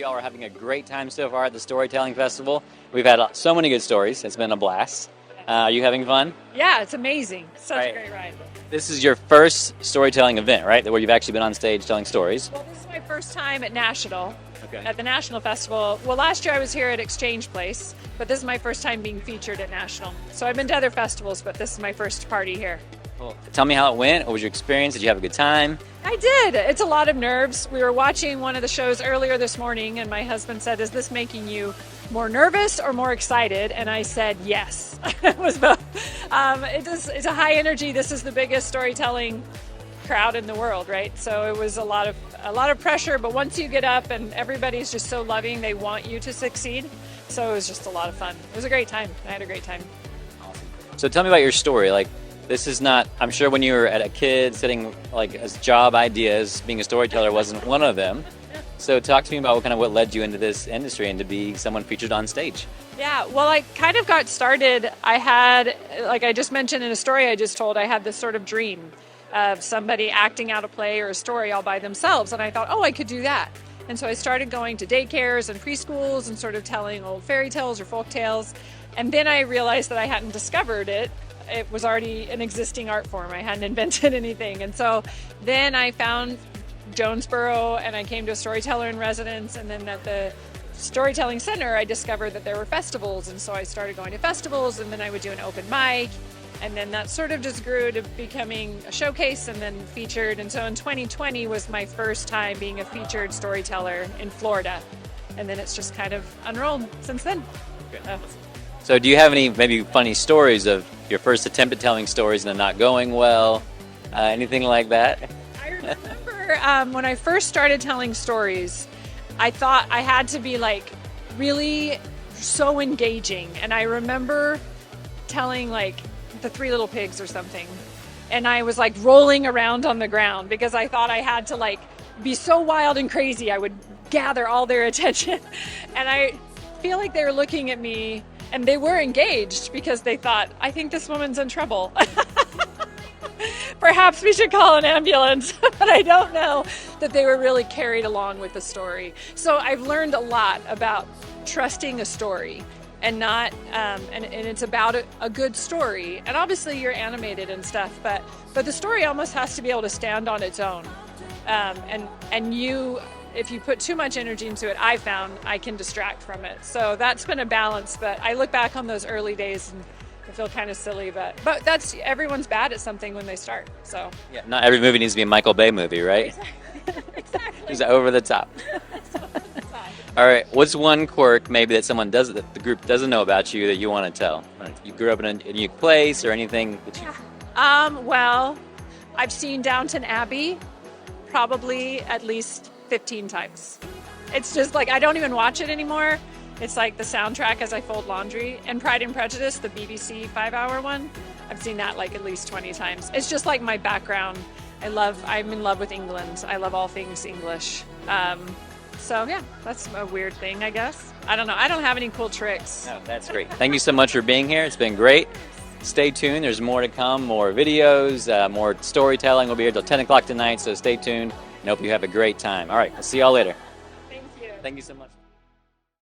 y'all are having a great time so far at the Storytelling Festival. We've had so many good stories. It's been a blast. Are you having fun? Yeah, it's amazing. Such Right. a great ride. This is your first storytelling event, right? Where you've actually been on stage telling stories. Well, this is my first time at National, Okay. at the National Festival. Well, last year I was here at Exchange Place, but this is my first time being featured at National. So I've been to other festivals, but this is my first party here. Well, tell me how it went. What was your experience? Did you have a good time? I did. It's a lot of nerves. We were watching one of the shows earlier this morning, and my husband said, "Is this making you more nervous or more excited?" And I said, "Yes." It was both. It's a high energy. This is the biggest storytelling crowd in the world, right? So it was a lot of pressure. But once you get up, and everybody's just so loving, they want you to succeed. So it was just a lot of fun. It was a great time. I had a great time. So tell me about your story. Like, this is not, I'm sure when you were a kid sitting like as job ideas, being a storyteller wasn't one of them. So talk to me about what led you into this industry and to be someone featured on stage. Yeah, well, I kind of got started. I had, like I just mentioned in a story I just told, I had this sort of dream of somebody acting out a play or a story all by themselves. And I thought, oh, I could do that. And so I started going to daycares and preschools and sort of telling old fairy tales or folk tales. And then I realized that I hadn't discovered it. It was already an existing art form. I hadn't invented anything. And so then I found Jonesboro and I came to a storyteller in residence. And then at the Storytelling Center, I discovered that there were festivals. And so I started going to festivals, and then I would do an open mic. And then that sort of just grew to becoming a showcase and then featured. And so in 2020 was my first time being a featured storyteller in Florida. And then it's just kind of unrolled since then. So do you have any maybe funny stories of your first attempt at telling stories and then not going well? Anything like that? I remember when I first started telling stories, I thought I had to be like really so engaging. And I remember telling like the Three Little Pigs or something. And I was like rolling around on the ground because I thought I had to like be so wild and crazy. I would gather all their attention. And I feel like they were looking at me, and they were engaged because they thought, I think this woman's in trouble. Perhaps we should call an ambulance. But I don't know that they were really carried along with the story. So I've learned a lot about trusting a story and not, and it's about a good story. And obviously you're animated and stuff, but the story almost has to be able to stand on its own. And you, if you put too much energy into it, I found I can distract from it. So that's been a balance, but I look back on those early days and I feel kind of silly, but that's, everyone's bad at something when they start, so. Yeah, not every movie needs to be a Michael Bay movie, right? Exactly. Just over the top. All right, what's one quirk maybe that that the group doesn't know about you that you want to tell? You grew up in a unique place or anything that you... Well, I've seen Downton Abbey probably at least 15 times. It's just like, I don't even watch it anymore. It's like the soundtrack as I fold laundry. And Pride and Prejudice, the BBC 5-hour one, I've seen that like at least 20 times. It's just like my background. I'm in love with England. I love all things English. So yeah, that's a weird thing, I guess. I don't know. I don't have any cool tricks. No, that's great. Thank you so much for being here. It's been great. Stay tuned. There's more to come, more videos, more storytelling. We'll be here till 10 o'clock tonight, so stay tuned and hope you have a great time. All right, we'll see y'all later. Thank you. Thank you so much.